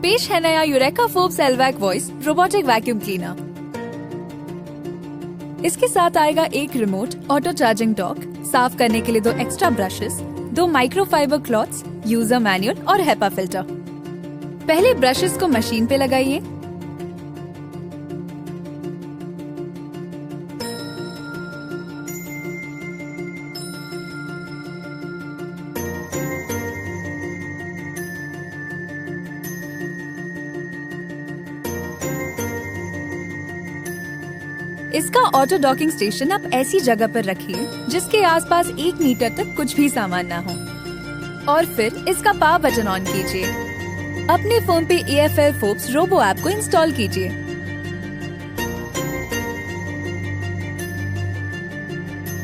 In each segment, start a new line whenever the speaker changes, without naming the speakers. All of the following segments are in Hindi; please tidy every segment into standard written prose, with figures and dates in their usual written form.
पेश है नया Eureka Forbes LVAC voice robotic vacuum cleaner. इसके साथ आएगा एक रिमोट ऑटो चार्जिंग डॉक, साफ करने के लिए 2 extra brushes, 2 microfibre clothes, user manual और हेपा फिल्टर। पहले ब्रशेस को मशीन पे लगाइए। इसका ऑटो डॉकिंग स्टेशन आप ऐसी जगह पर रखिए जिसके आसपास 1 मीटर तक कुछ भी सामान ना हो, और फिर इसका पावर बटन ऑन कीजिए। अपने फोन पे EFL फोर्ब्स रोबो ऐप को इंस्टॉल कीजिए।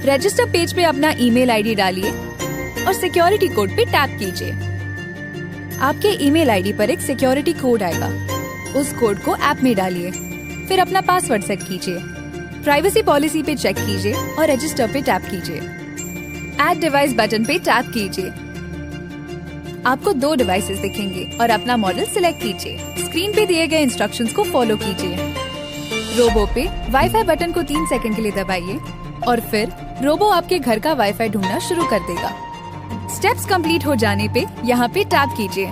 रजिस्टर पेज पे अपना ईमेल आईडी डालिए और सिक्योरिटी कोड पे टैप कीजिए। आपके ईमेल आईडी पर एक सिक्योरिटी कोड आएगा, उस कोड को ऐप में डालिए, फिर अपना पासवर्ड सेट कीजिए। प्राइवेसी पॉलिसी पे चेक कीजिए और रजिस्टर पे टैप कीजिए। ऐड डिवाइस बटन पे टैप कीजिए। आपको 2 डिवाइसेस दिखेंगे और अपना मॉडल सिलेक्ट कीजिए। स्क्रीन पे दिए गए इंस्ट्रक्शंस को फॉलो कीजिए। रोबो पे वाईफाई बटन को 3 सेकंड के लिए दबाइए और फिर रोबो आपके घर का वाईफाई ढूंढना शुरू कर देगा। स्टेप्स कंप्लीट हो जाने पे यहाँ पे टैप कीजिए।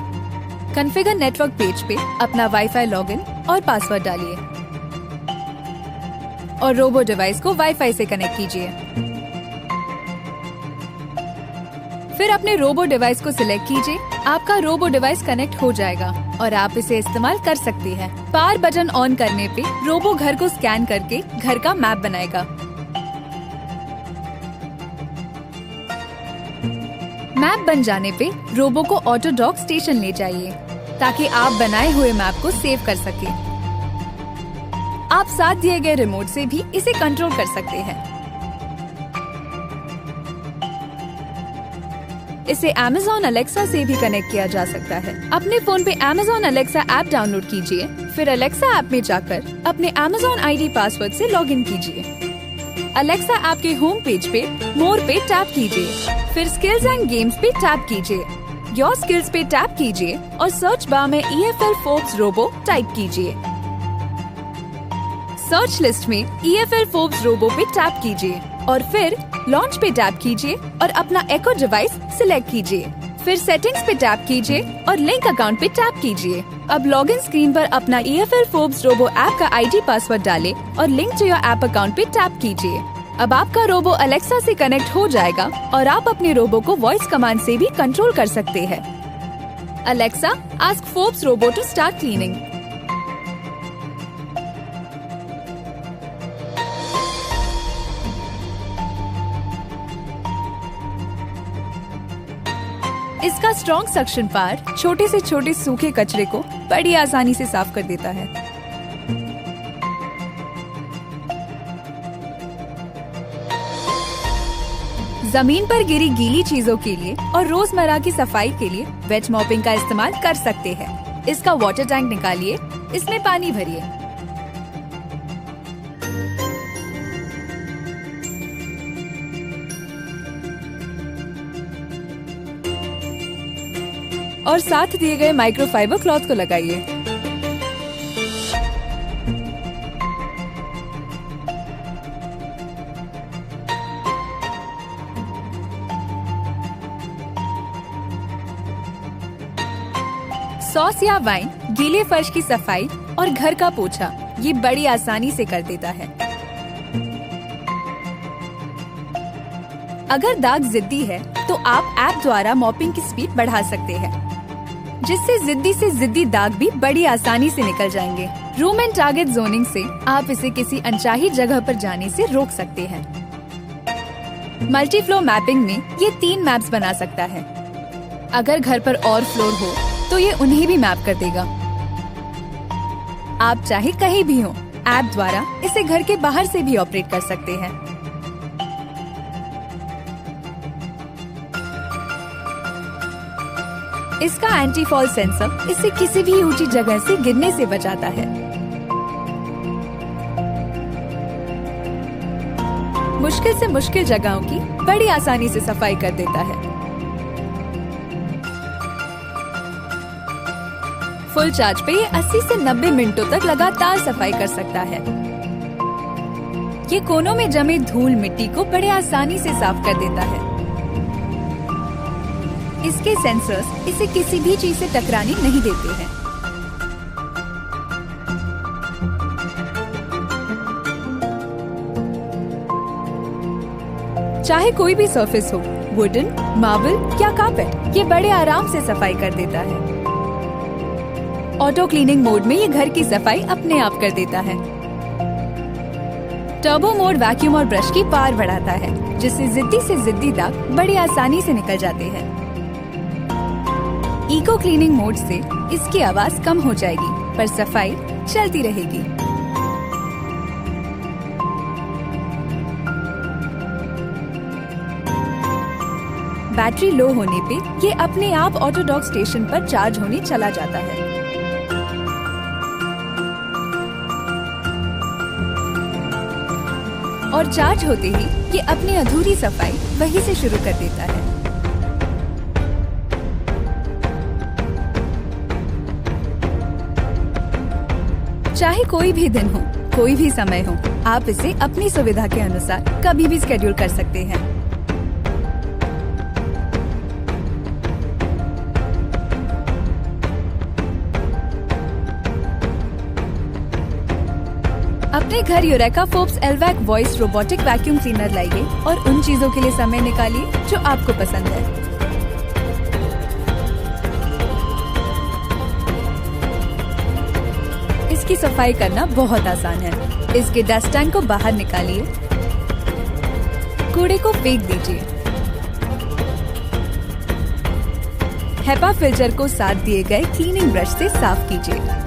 कॉन्फ़िगर नेटवर्क पेज पे अपना वाईफाई लॉगिन और पासवर्ड डालिए और रोबो डिवाइस को वाईफाई से कनेक्ट कीजिए। फिर अपने रोबो डिवाइस को सिलेक्ट कीजिए। आपका रोबो डिवाइस कनेक्ट हो जाएगा और आप इसे इस्तेमाल कर सकते हैं। पावर बटन ऑन करने पे रोबो घर को स्कैन करके घर का मैप बनाएगा। मैप बन जाने पे रोबो को ऑटो डॉक स्टेशन ले जाइए ताकि आप बनाए हुए मैप को सेव कर सके। आप साथ दिए गए रिमोट से भी इसे कंट्रोल कर सकते हैं। इसे Amazon Alexa से भी कनेक्ट किया जा सकता है। अपने फोन पे Amazon Alexa ऐप डाउनलोड कीजिए, फिर Alexa ऐप में जाकर अपने Amazon ID पासवर्ड से लॉगिन कीजिए। Alexa ऐप के होम पेज पे मोर पे टैप कीजिए, फिर स्किल्स एंड गेम्स पे टैप कीजिए। योर स्किल्स पे टैप कीजिए और सर्च बार में EFL फोर्ब्स रोबो टाइप कीजिए। सर्च लिस्ट में EFL फोर्ब्स रोबो पे टैप कीजिए और फिर लॉन्च पे टैप कीजिए और अपना एको डिवाइस सिलेक्ट कीजिए। फिर सेटिंग्स पे टैप कीजिए और लिंक अकाउंट पे टैप कीजिए। अब लॉगिन स्क्रीन पर अपना EFL फोर्ब्स रोबो ऐप का ID पासवर्ड डालें और link to your app account पे टैप कीजिए। अब आपका रोबो अलेक्सा से कनेक्ट हो जाएगा और आप अपने रोबो को वॉइस कमांड से भी कंट्रोल कर सकते हैं। Alexa, ask Forbes robo to start cleaning. इसका स्ट्रॉन्ग सक्शन पावर छोटे से छोटे सूखे कचरे को बड़ी आसानी से साफ कर देता है। जमीन पर गिरी गीली चीजों के लिए और रोजमर्रा की सफाई के लिए वेट मॉपिंग का इस्तेमाल कर सकते हैं। इसका वाटर टैंक निकालिए, इसमें पानी भरिए। और साथ दिए गए माइक्रोफाइबर क्लॉथ को लगाइए। सॉस या वाइन गीले फर्श की सफाई और घर का पोछा ये बड़ी आसानी से कर देता है। अगर दाग जिद्दी है तो आप ऐप द्वारा मॉपिंग की स्पीड बढ़ा सकते हैं, जिससे जिद्दी से जिद्दी दाग भी बड़ी आसानी से निकल जाएंगे। रूम एंड टारगेट जोनिंग से आप इसे किसी अनचाही जगह पर जाने से रोक सकते हैं। मल्टी फ्लोर मैपिंग में ये 3 मैप्स बना सकता है। अगर घर पर और फ्लोर हो तो ये उन्हें भी मैप कर देगा। आप चाहे कहीं भी हो, ऐप द्वारा इसे घर के बाहर से भी ऑपरेट कर सकते हैं। इसका एंटी फॉल सेंसर इसे किसी भी ऊंची जगह से गिरने से बचाता है। मुश्किल से मुश्किल जगहों की बड़ी आसानी से सफाई कर देता है। फुल चार्ज पे ये 80 से 90 मिनटों तक लगातार सफाई कर सकता है। ये कोनों में जमे धूल मिट्टी को बड़े आसानी से साफ कर देता है। इसके सेंसर्स इसे किसी भी चीज से टकराने नहीं देते हैं। चाहे कोई भी सरफेस हो, वुडन, मार्बल या कारपेट, ये बड़े आराम से सफाई कर देता है। ऑटो क्लीनिंग मोड में ये घर की सफाई अपने आप कर देता है। टर्बो मोड वैक्यूम और ब्रश की पावर बढ़ाता है, जिससे जिद्दी से जिद्दी दाग बड़ी आसानी से निकल जाते हैं। इको क्लीनिंग मोड से इसकी आवाज कम हो जाएगी, पर सफाई चलती रहेगी। बैटरी लो होने पे ये अपने आप ऑटो डॉक स्टेशन पर चार्ज होने चला जाता है। और चार्ज होते ही ये अपनी अधूरी सफाई वहीं से शुरू कर देता है। चाहे कोई भी दिन हो, कोई भी समय हो, आप इसे अपनी सुविधा के अनुसार कभी भी शेड्यूल कर सकते हैं। अपने घर Eureka Forbes LVAC voice robotic vacuum cleaner लाइए और उन चीजों के लिए समय निकालिए जो आपको पसंद है। इसकी सफाई करना बहुत आसान है। इसके डस्ट टैंक को बाहर निकालिए, कूड़े को फेंक दीजिए, हेपा फिल्टर को साथ दिए गए क्लीनिंग ब्रश से साफ कीजिए।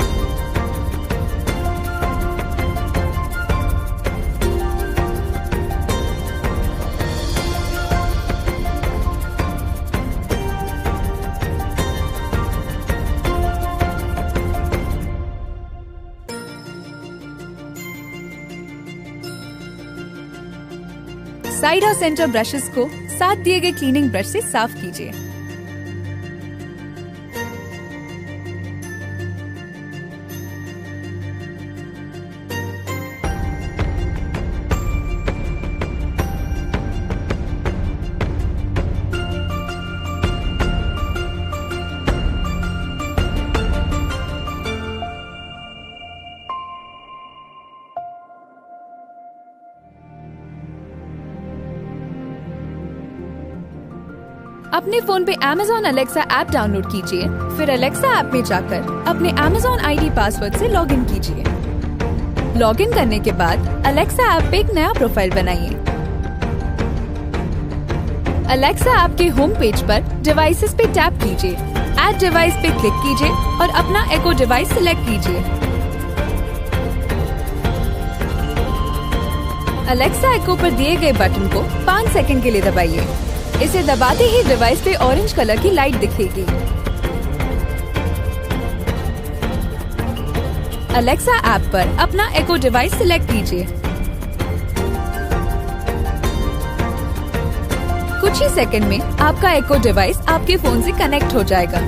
साइड और सेंटर ब्रशेस को साथ दिए गए क्लीनिंग ब्रश से साफ कीजिए। अपने फोन पे Amazon Alexa ऐप डाउनलोड कीजिए, फिर Alexa ऐप में जाकर अपने Amazon ID पासवर्ड से लॉगिन कीजिए। लॉगिन करने के बाद Alexa ऐप पे एक नया प्रोफाइल बनाइए। Alexa ऐप के होम पेज पर डिवाइसेस पे टैप कीजिए, ऐड डिवाइस पे क्लिक कीजिए और अपना एको डिवाइस सिलेक्ट कीजिए। Alexa एको पर दिए गए बटन को 5 सेकंड के लिए दबाइए। इसे दबाते ही डिवाइस पे ऑरेंज कलर की लाइट दिखेगी। Alexa ऐप पर अपना एको डिवाइस सिलेक्ट कीजिए। कुछ ही सेकंड में आपका एको डिवाइस आपके फोन से कनेक्ट हो जाएगा।